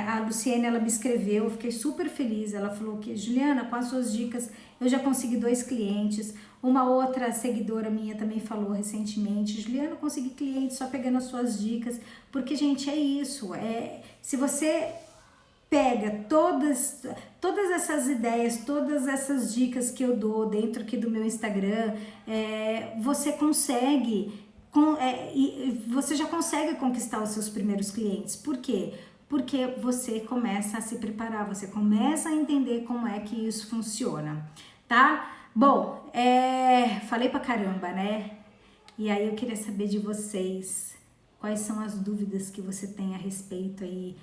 a Luciene, ela me escreveu, eu fiquei super feliz. Ela falou que, Juliana, com as suas dicas, eu já consegui 2 clientes. Uma outra seguidora minha também falou recentemente, Juliana, eu consegui clientes só pegando as suas dicas. Porque, gente, é isso. Se você pega todas essas ideias, todas essas dicas que eu dou dentro aqui do meu Instagram, você consegue, você já consegue conquistar os seus primeiros clientes. Por quê? Porque você começa a se preparar, você começa a entender como é que isso funciona, tá? Bom, falei pra caramba, né? E aí eu queria saber de vocês, quais são as dúvidas que você tem a respeito aí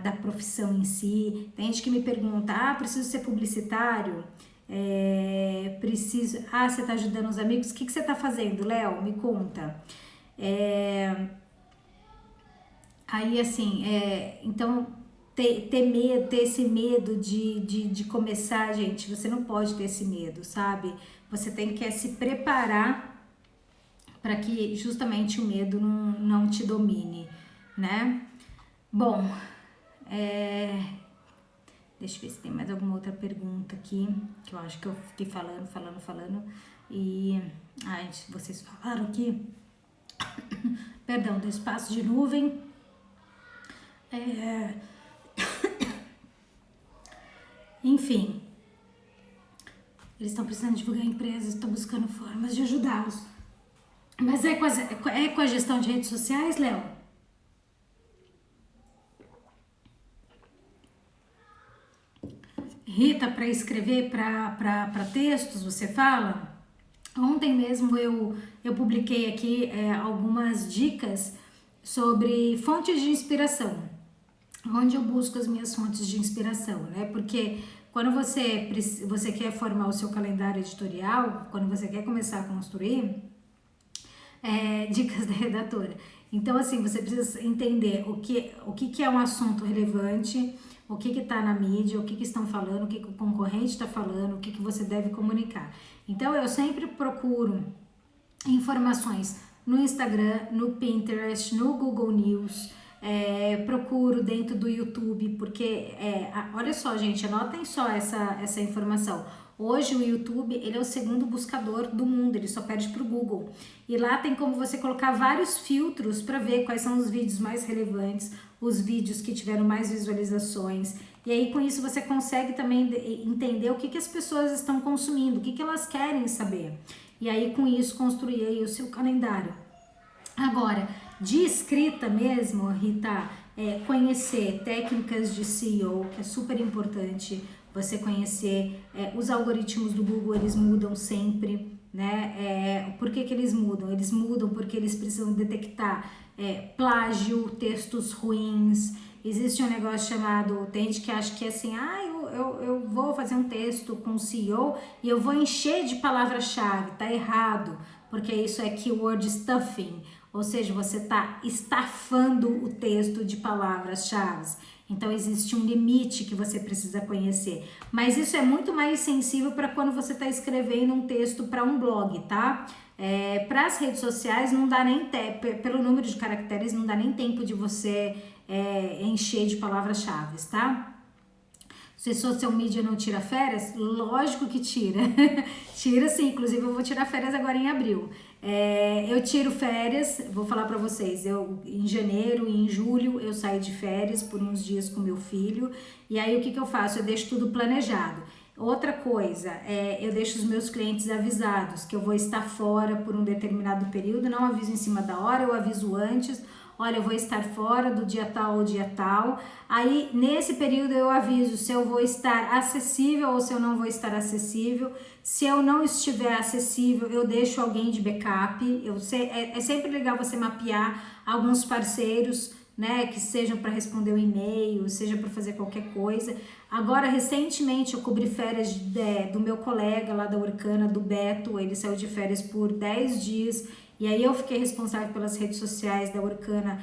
da profissão em si. Tem gente que me pergunta, preciso ser publicitário? Preciso... você tá ajudando os amigos? O que você tá fazendo, Léo? Me conta. Aí, assim, então, ter medo, ter esse medo de começar, gente, você não pode ter esse medo, sabe? Você tem que se preparar para que justamente o medo não te domine, né? Bom, deixa eu ver se tem mais alguma outra pergunta aqui, que eu acho que eu fiquei falando, e vocês falaram aqui, perdão, do espaço de nuvem, enfim, eles estão precisando divulgar empresas, estão buscando formas de ajudá-los, mas com a gestão de redes sociais, Léo? Rita, para escrever para textos, você fala? Ontem mesmo eu publiquei aqui algumas dicas sobre fontes de inspiração, onde eu busco as minhas fontes de inspiração, né? Porque quando você quer formar o seu calendário editorial, quando você quer começar a construir, dicas da redatora. Então, assim, você precisa entender o que é um assunto relevante, o que está na mídia, o que estão falando, o que o concorrente está falando, o que você deve comunicar. Então, eu sempre procuro informações no Instagram, no Pinterest, no Google News, procuro dentro do YouTube, porque, olha só, gente, anotem só essa informação. Hoje o YouTube, ele é o segundo buscador do mundo, ele só perde para o Google. E lá tem como você colocar vários filtros para ver quais são os vídeos mais relevantes, os vídeos que tiveram mais visualizações. E aí com isso você consegue também entender o que as pessoas estão consumindo, o que elas querem saber. E aí com isso construir aí o seu calendário. Agora, de escrita mesmo, Rita, conhecer técnicas de SEO, que é super importante você conhecer. Os algoritmos do Google, eles mudam sempre, né? Por que eles mudam? Eles mudam porque eles precisam detectar plágio, textos ruins. Existe um negócio chamado, tem gente que acha que é assim, eu vou fazer um texto com SEO e eu vou encher de palavra-chave. Tá errado, porque isso é keyword stuffing, ou seja, você está estafando o texto de palavras-chave. Então existe um limite que você precisa conhecer. Mas isso é muito mais sensível para quando você está escrevendo um texto para um blog, tá? Para as redes sociais não dá nem pelo número de caracteres, não dá nem tempo de você encher de palavras-chave, tá? Se social media não tira férias, lógico que tira. Tira sim, inclusive eu vou tirar férias agora em abril. Eu tiro férias, vou falar pra vocês, em janeiro e em julho eu saio de férias por uns dias com meu filho. E aí o que eu faço? Eu deixo tudo planejado. Outra coisa, eu deixo os meus clientes avisados que eu vou estar fora por um determinado período, não aviso em cima da hora, eu aviso antes. Olha, eu vou estar fora do dia tal ao dia tal. Aí, nesse período, eu aviso se eu vou estar acessível ou se eu não vou estar acessível. Se eu não estiver acessível, eu deixo alguém de backup. É sempre legal você mapear alguns parceiros, né, que sejam para responder o e-mail, seja para fazer qualquer coisa. Agora, recentemente, eu cobri férias do meu colega lá da Workana, do Beto. Ele saiu de férias por 10 dias. E aí eu fiquei responsável pelas redes sociais da Workana,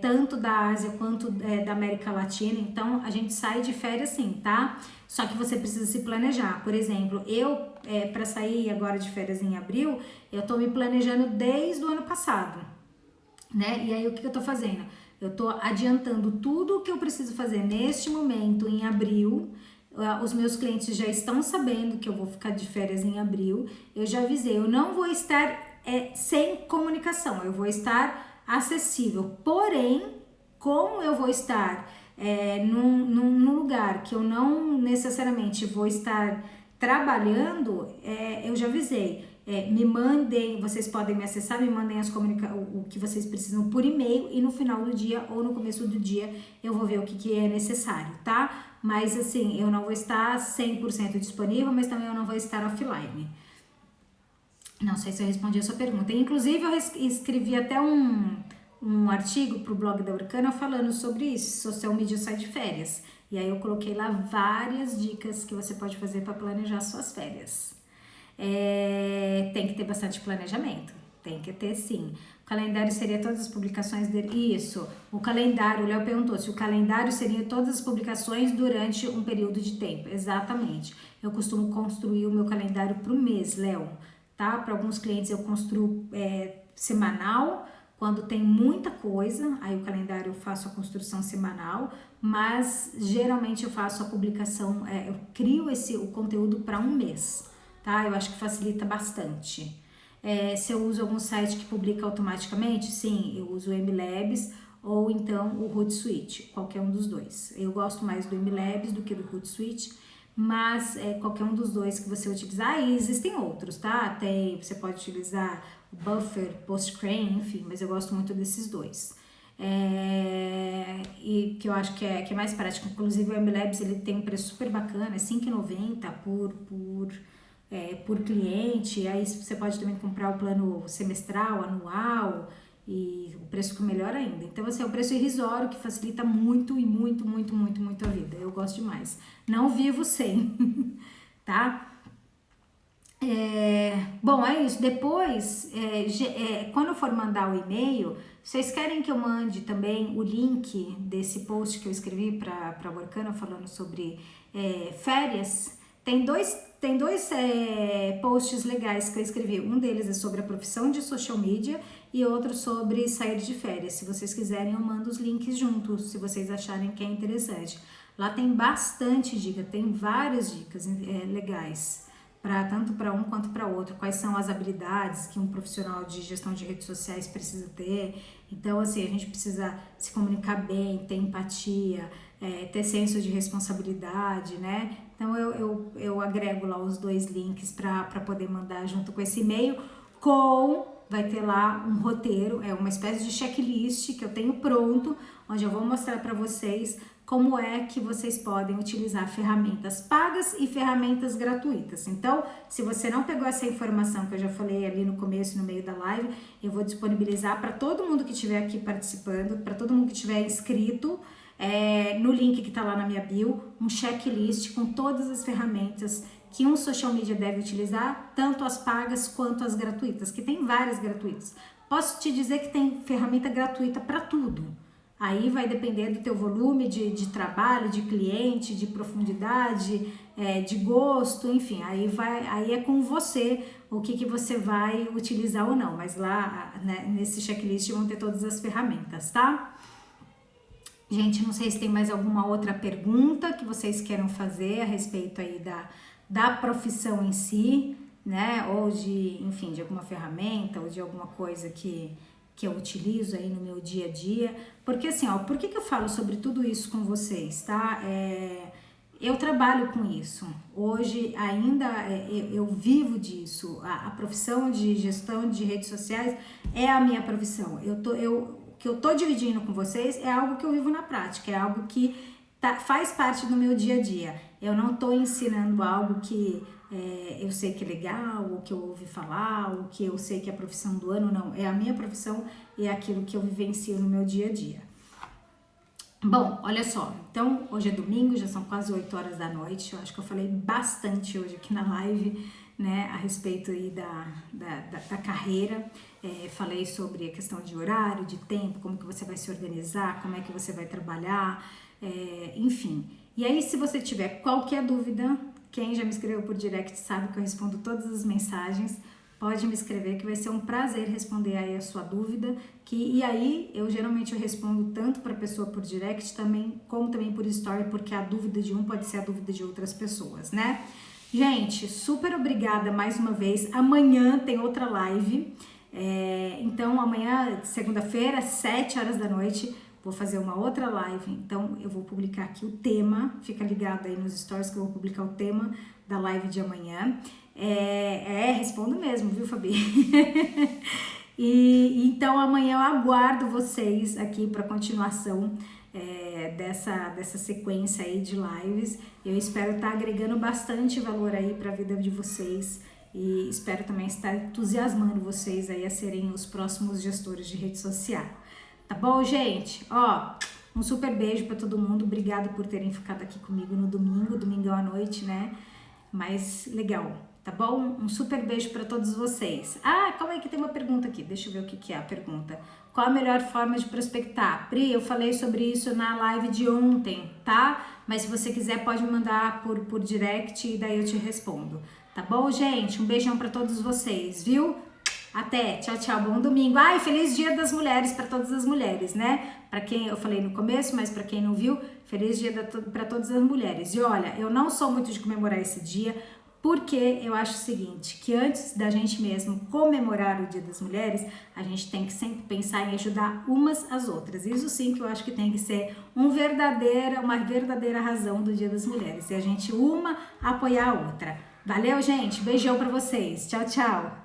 tanto da Ásia quanto da América Latina. Então, a gente sai de férias sim, tá? Só que você precisa se planejar. Por exemplo, para sair agora de férias em abril, eu tô me planejando desde o ano passado, né? E aí, o que eu tô fazendo? Eu tô adiantando tudo o que eu preciso fazer neste momento, em abril. Os meus clientes já estão sabendo que eu vou ficar de férias em abril. Eu já avisei, eu não vou estar sem comunicação, eu vou estar acessível. Porém, como eu vou estar num lugar que eu não necessariamente vou estar trabalhando, eu já avisei. Me mandem, vocês podem me acessar, me mandem o que vocês precisam por e-mail e no final do dia ou no começo do dia eu vou ver o que é necessário, tá? Mas assim, eu não vou estar 100% disponível, mas também eu não vou estar offline. Não sei se eu respondi a sua pergunta. Inclusive, eu escrevi até um artigo para o blog da Workana falando sobre isso, social media sai de férias. E aí eu coloquei lá várias dicas que você pode fazer para planejar suas férias. Tem que ter bastante planejamento, tem que ter sim. O calendário seria todas as publicações dele? Isso, o calendário, o Léo perguntou se o calendário seria todas as publicações durante um período de tempo. Exatamente, eu costumo construir o meu calendário para o mês, Léo, tá? Para alguns clientes eu construo semanal, quando tem muita coisa, aí o calendário eu faço a construção semanal, mas geralmente eu faço a publicação, eu crio o conteúdo para um mês, tá? Eu acho que facilita bastante. Se eu uso algum site que publica automaticamente, sim, eu uso o MLabs ou então o Hootsuite, qualquer um dos dois. Eu gosto mais do MLabs do que do Hootsuite, mas qualquer um dos dois que você utilizar, e existem outros, tá? Você pode utilizar o Buffer, Postgres, enfim, mas eu gosto muito desses dois. E que eu acho que é mais prático. Inclusive o MLabs ele tem um preço super bacana, é R$5,90 por cliente. Aí você pode também comprar o plano semestral, anual, e o preço fica melhor ainda. Então, assim, é um preço irrisório que facilita muito e muito, muito, muito, muito a vida. Eu gosto demais. Não vivo sem, tá? Bom, é isso. Depois, quando eu for mandar o e-mail, vocês querem que eu mande também o link desse post que eu escrevi para a Workana falando sobre férias? Tem dois posts legais que eu escrevi. Um deles é sobre a profissão de social media e outro sobre sair de férias. Se vocês quiserem, eu mando os links juntos, se vocês acharem que é interessante. Lá tem bastante dica, tem várias dicas legais, tanto para um quanto para outro. Quais são as habilidades que um profissional de gestão de redes sociais precisa ter. Então, assim, a gente precisa se comunicar bem, ter empatia, ter senso de responsabilidade, né? Então, eu agrego lá os dois links para poder mandar junto com esse e-mail, com vai ter lá um roteiro, é uma espécie de checklist que eu tenho pronto, onde eu vou mostrar para vocês como é que vocês podem utilizar ferramentas pagas e ferramentas gratuitas. Então, se você não pegou essa informação que eu já falei ali no começo, no meio da live, eu vou disponibilizar para todo mundo que estiver aqui participando, para todo mundo que estiver inscrito, no link que está lá na minha bio, um checklist com todas as ferramentas que um social media deve utilizar, tanto as pagas quanto as gratuitas, que tem várias gratuitas. Posso te dizer que tem ferramenta gratuita para tudo. Aí vai depender do teu volume de trabalho, de cliente, de profundidade, de gosto, enfim, aí é com você o que você vai utilizar ou não, mas lá, né, nesse checklist vão ter todas as ferramentas, tá? Gente, não sei se tem mais alguma outra pergunta que vocês queiram fazer a respeito aí da profissão em si, né, ou enfim, de alguma ferramenta ou de alguma coisa que eu utilizo aí no meu dia a dia, porque assim, ó, por que eu falo sobre tudo isso com vocês, tá? Eu trabalho com isso, hoje ainda eu vivo disso, a profissão de gestão de redes sociais é a minha profissão, o que eu tô dividindo com vocês é algo que eu vivo na prática, é algo que faz parte do meu dia a dia, eu não tô ensinando algo que eu sei que é legal, ou que eu ouvi falar, ou que eu sei que é a profissão do ano, não. É a minha profissão e é aquilo que eu vivencio no meu dia a dia. Bom, olha só. Então, hoje é domingo, já são quase 8 horas da noite. Eu acho que eu falei bastante hoje aqui na live, né, a respeito aí da carreira. Falei sobre a questão de horário, de tempo, como que você vai se organizar, como é que você vai trabalhar, enfim. E aí, se você tiver qualquer dúvida, quem já me escreveu por direct sabe que eu respondo todas as mensagens, pode me escrever que vai ser um prazer responder aí a sua dúvida, e aí eu geralmente respondo tanto para a pessoa por direct também, como também por story, porque a dúvida de um pode ser a dúvida de outras pessoas, né? Gente, super obrigada mais uma vez, amanhã tem outra live, então amanhã, segunda-feira, 7 horas da noite, vou fazer uma outra live, então eu vou publicar aqui o tema, fica ligado aí nos stories que eu vou publicar o tema da live de amanhã. Respondo mesmo, viu, Fabi? Então amanhã eu aguardo vocês aqui para continuação dessa sequência aí de lives. Eu espero estar agregando bastante valor aí para a vida de vocês e espero também estar entusiasmando vocês aí a serem os próximos gestores de rede social. Tá bom, gente? Ó, um super beijo pra todo mundo. Obrigada por terem ficado aqui comigo no domingão à noite, né? Mas legal, tá bom? Um super beijo pra todos vocês. Calma aí que tem uma pergunta aqui. Deixa eu ver o que é a pergunta. Qual a melhor forma de prospectar? Pri, eu falei sobre isso na live de ontem, tá? Mas se você quiser pode me mandar por direct e daí eu te respondo. Tá bom, gente? Um beijão pra todos vocês, viu? Até, tchau, tchau, bom domingo. E feliz Dia das Mulheres para todas as mulheres, né? Para quem eu falei no começo, mas para quem não viu, feliz dia para todas as mulheres. E olha, eu não sou muito de comemorar esse dia, porque eu acho o seguinte, que antes da gente mesmo comemorar o Dia das Mulheres, a gente tem que sempre pensar em ajudar umas às outras. Isso sim que eu acho que tem que ser uma verdadeira razão do Dia das Mulheres. E a gente uma apoiar a outra. Valeu, gente? Beijão para vocês. Tchau, tchau.